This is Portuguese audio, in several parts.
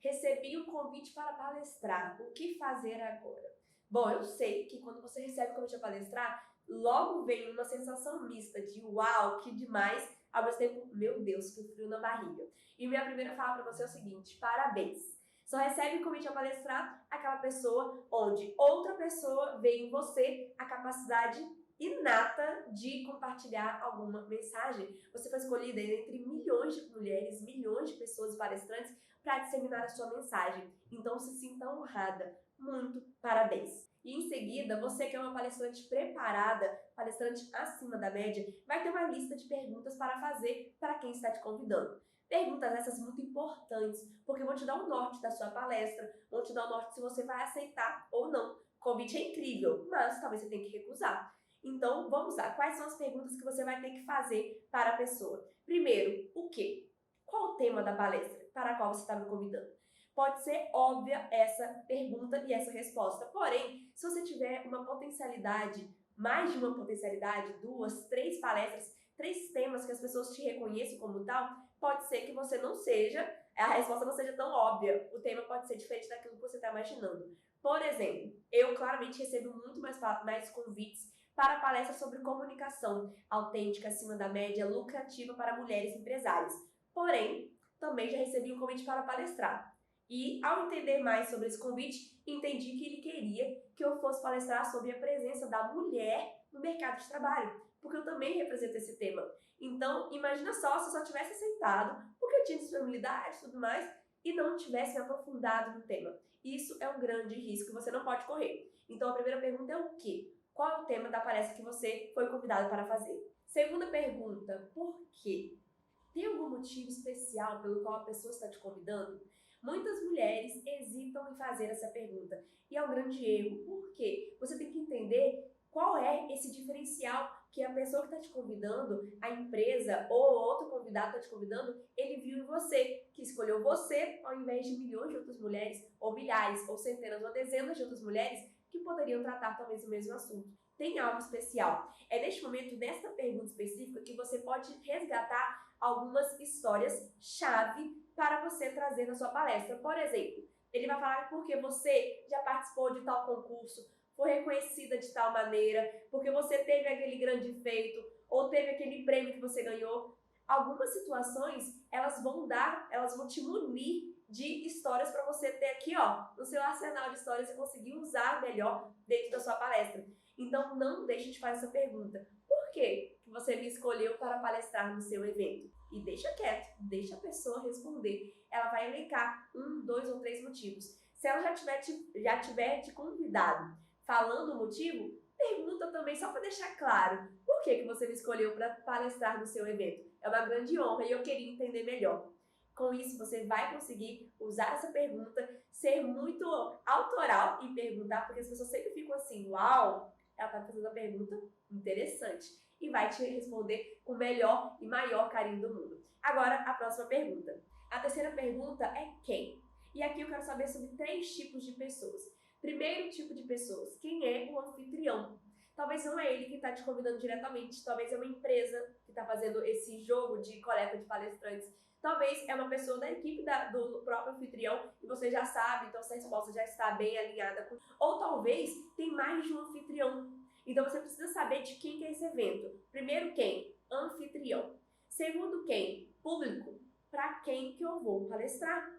Recebi um convite para palestrar. O que fazer agora? Bom, eu sei que quando você recebe o convite para palestrar, logo vem uma sensação mista de uau, que demais, ao mesmo tempo, meu Deus, que frio na barriga. E minha primeira fala para você é o seguinte: parabéns! Só recebe o convite a palestrar aquela pessoa onde outra pessoa vê em você a capacidade inata de compartilhar alguma mensagem. Você foi escolhida entre milhões de mulheres, milhões de pessoas palestrantes para disseminar a sua mensagem. Então se sinta honrada. Muito parabéns! E em seguida, você que é uma palestrante preparada, palestrante acima da média, vai ter uma lista de perguntas para fazer para quem está te convidando. Perguntas essas muito importantes, porque vão te dar o norte da sua palestra, vão te dar o norte se você vai aceitar ou não. O convite é incrível, mas talvez você tenha que recusar. Então, vamos lá. Quais são as perguntas que você vai ter que fazer para a pessoa? Primeiro, o quê? Qual o tema da palestra para a qual você está me convidando? Pode ser óbvia essa pergunta e essa resposta. Porém, se você tiver uma potencialidade, mais de uma potencialidade, 2, 3 palestras, 3 temas que as pessoas te reconheçam como tal, pode ser que você não seja, a resposta não seja tão óbvia. O tema pode ser diferente daquilo que você está imaginando. Por exemplo, eu claramente recebo muito mais convites para palestras sobre comunicação autêntica, acima da média, lucrativa para mulheres empresárias. Porém, também já recebi um convite para palestrar. E, ao entender mais sobre esse convite, entendi que ele queria que eu fosse palestrar sobre a presença da mulher no mercado de trabalho, porque eu também represento esse tema. Então, imagina só se eu só tivesse aceitado, porque eu tinha disponibilidade e tudo mais, e não tivesse me aprofundado no tema. Isso é um grande risco que você não pode correr. Então, a primeira pergunta é o quê? Qual é o tema da palestra que você foi convidado para fazer? Segunda pergunta, por quê? Tem algum motivo especial pelo qual a pessoa está te convidando? Muitas mulheres hesitam em fazer essa pergunta. E é um grande erro. Por quê? Você tem que entender qual é esse diferencial que a pessoa que está te convidando, a empresa ou outro convidado que está te convidando, ele viu em você, que escolheu você ao invés de milhões de outras mulheres, ou milhares, ou centenas, ou dezenas de outras mulheres que poderiam tratar talvez o mesmo assunto. Tem algo especial. É neste momento, nesta pergunta específica, que você pode resgatar algumas histórias-chave para você trazer na sua palestra. Por exemplo, ele vai falar porque você já participou de tal concurso, foi reconhecida de tal maneira, porque você teve aquele grande feito, ou teve aquele prêmio que você ganhou. Algumas situações, elas vão te munir de histórias para você ter aqui, ó, no seu arsenal de histórias e conseguir usar melhor dentro da sua palestra. Então, não deixe de fazer essa pergunta. Por que você me escolheu para palestrar no seu evento? E deixa quieto, deixa a pessoa responder. Ela vai elencar 1, 2 ou 3 motivos. Se ela já tiver te convidado falando o motivo, pergunta também só para deixar claro. Por que você me escolheu para palestrar no seu evento? É uma grande honra e eu queria entender melhor. Com isso, você vai conseguir usar essa pergunta, ser muito autoral e perguntar, porque as pessoas sempre ficam assim, uau, ela está fazendo uma pergunta interessante e vai te responder com o melhor e maior carinho do mundo. Agora, a próxima pergunta. A terceira pergunta é quem? E aqui eu quero saber sobre 3 tipos de pessoas. Primeiro tipo de pessoas, quem é o anfitrião? Talvez não é ele que está te convidando diretamente, talvez é uma empresa que está fazendo esse jogo de coleta de palestrantes, talvez é uma pessoa da equipe do próprio anfitrião e você já sabe, então essa resposta já está bem alinhada com... Ou talvez tem mais de um anfitrião, então você precisa saber de quem que é esse evento. Primeiro quem? Anfitrião. Segundo quem? Público. Para quem que eu vou palestrar?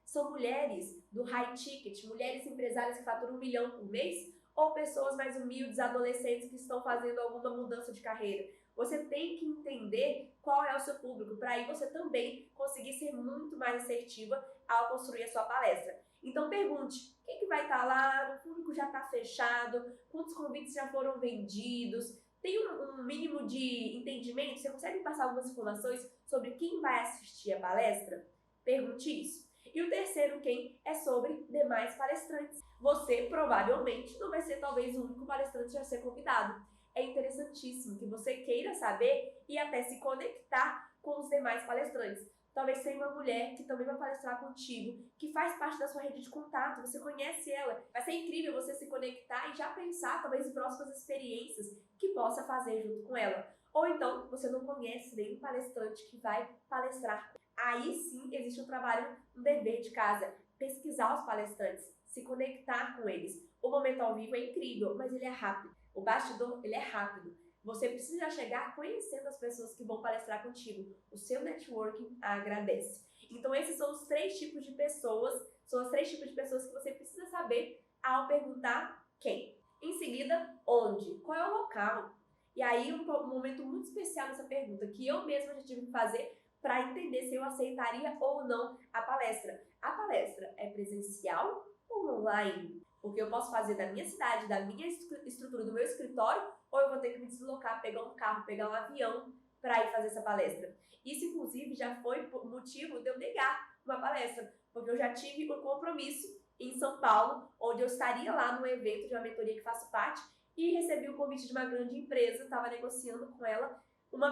São mulheres do high ticket, mulheres empresárias que faturam 1 milhão por mês, ou pessoas mais humildes, adolescentes que estão fazendo alguma mudança de carreira. Você tem que entender qual é o seu público, para aí você também conseguir ser muito mais assertiva ao construir a sua palestra. Então pergunte, quem que vai estar lá? O público já está fechado? Quantos convites já foram vendidos? Tem um mínimo de entendimento? Você consegue passar algumas informações sobre quem vai assistir a palestra? Pergunte isso. E o terceiro quem é sobre demais palestrantes. Você provavelmente não vai ser talvez o único palestrante a ser convidado. É interessantíssimo que você queira saber e até se conectar com os demais palestrantes. Talvez tenha uma mulher que também vai palestrar contigo, que faz parte da sua rede de contato, você conhece ela. Vai ser incrível você se conectar e já pensar talvez em próximas experiências que possa fazer junto com ela. Ou então, você não conhece nenhum palestrante que vai palestrar. Aí sim existe um trabalho, um dever de casa. pesquisar os palestrantes, se conectar com eles. O momento ao vivo é incrível, mas ele é rápido. O bastidor, ele é rápido. Você precisa chegar conhecendo as pessoas que vão palestrar contigo. O seu networking agradece. Então, esses são os 3 tipos de pessoas, são os 3 tipos de pessoas que você precisa saber ao perguntar quem. Em seguida, onde? Qual é o local? E aí, um momento muito especial nessa pergunta, que eu mesma já tive que fazer para entender se eu aceitaria ou não a palestra. A palestra é presencial ou online? Porque eu posso fazer da minha cidade, da minha estrutura, do meu escritório, ou eu vou ter que me deslocar, pegar um carro, pegar um avião para ir fazer essa palestra. Isso, inclusive, já foi motivo de eu negar uma palestra, porque eu já tive um compromisso em São Paulo, onde eu estaria lá no evento de uma mentoria que faço parte, e recebi o convite de uma grande empresa, estava negociando com ela uma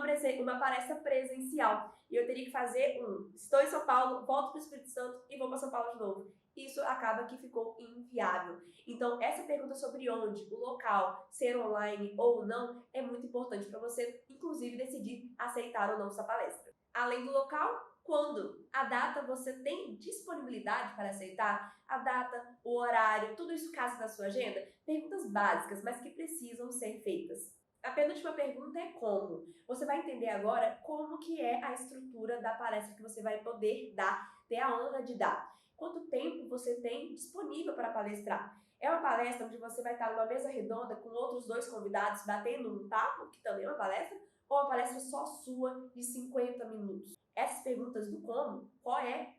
palestra presencial. E eu teria que fazer estou em São Paulo, volto para o Espírito Santo e vou para São Paulo de novo. Isso acaba que ficou inviável. Então, essa pergunta sobre onde, o local, ser online ou não, é muito importante para você, inclusive, decidir aceitar ou não essa palestra. Além do local, quando? A data, você tem disponibilidade para aceitar? A data, o horário, tudo isso casa na sua agenda? Perguntas básicas, mas que precisam ser feitas. A penúltima pergunta é como. Você vai entender agora como que é a estrutura da palestra que você vai poder dar, ter a honra de dar. Quanto tempo você tem disponível para palestrar? É uma palestra onde você vai estar numa mesa redonda com outros 2 convidados batendo um papo, que também é uma palestra, ou uma palestra só sua de 50 minutos? Essas perguntas do como, qual é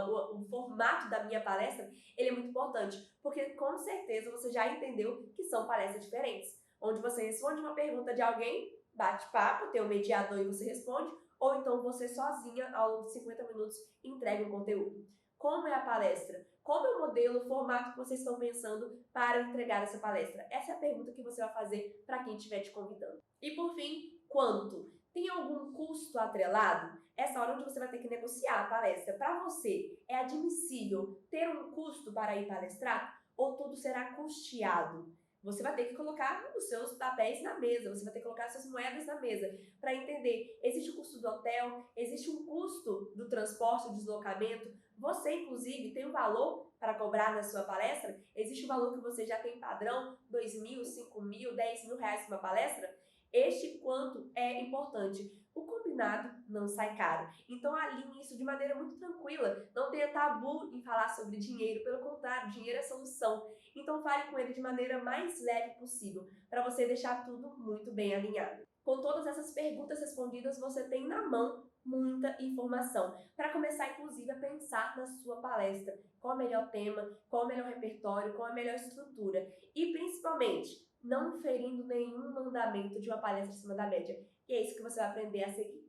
o formato da minha palestra, ele é muito importante, porque com certeza você já entendeu que são palestras diferentes, onde você responde uma pergunta de alguém, bate papo, tem um mediador e você responde, ou então você sozinha, ao longo de 50 minutos, entrega o conteúdo. Como é a palestra? Como é o modelo, o formato que vocês estão pensando para entregar essa palestra? Essa é a pergunta que você vai fazer para quem estiver te convidando. E por fim, quanto? Tem algum custo atrelado? Essa hora onde você vai ter que negociar a palestra. Para você, é admissível ter um custo para ir palestrar? Ou tudo será custeado? Você vai ter que colocar os seus papéis na mesa, você vai ter que colocar as suas moedas na mesa para entender, existe o custo do hotel, existe um custo do transporte, do deslocamento, você inclusive tem um valor para cobrar na sua palestra, existe um valor que você já tem padrão, 2 mil, 5 mil, 10 mil reais para uma palestra, este quanto é importante. O combinado não sai caro. Então alinhe isso de maneira muito tranquila. Não tenha tabu em falar sobre dinheiro. Pelo contrário, dinheiro é solução. Então fale com ele de maneira mais leve possível, para você deixar tudo muito bem alinhado. Com todas essas perguntas respondidas, você tem na mão muita informação. Para começar, inclusive, a pensar na sua palestra. Qual é o melhor tema, qual é o melhor repertório, qual é a melhor estrutura. E, principalmente, não ferindo nenhum mandamento de uma palestra acima da média. E é isso que você vai aprender a seguir.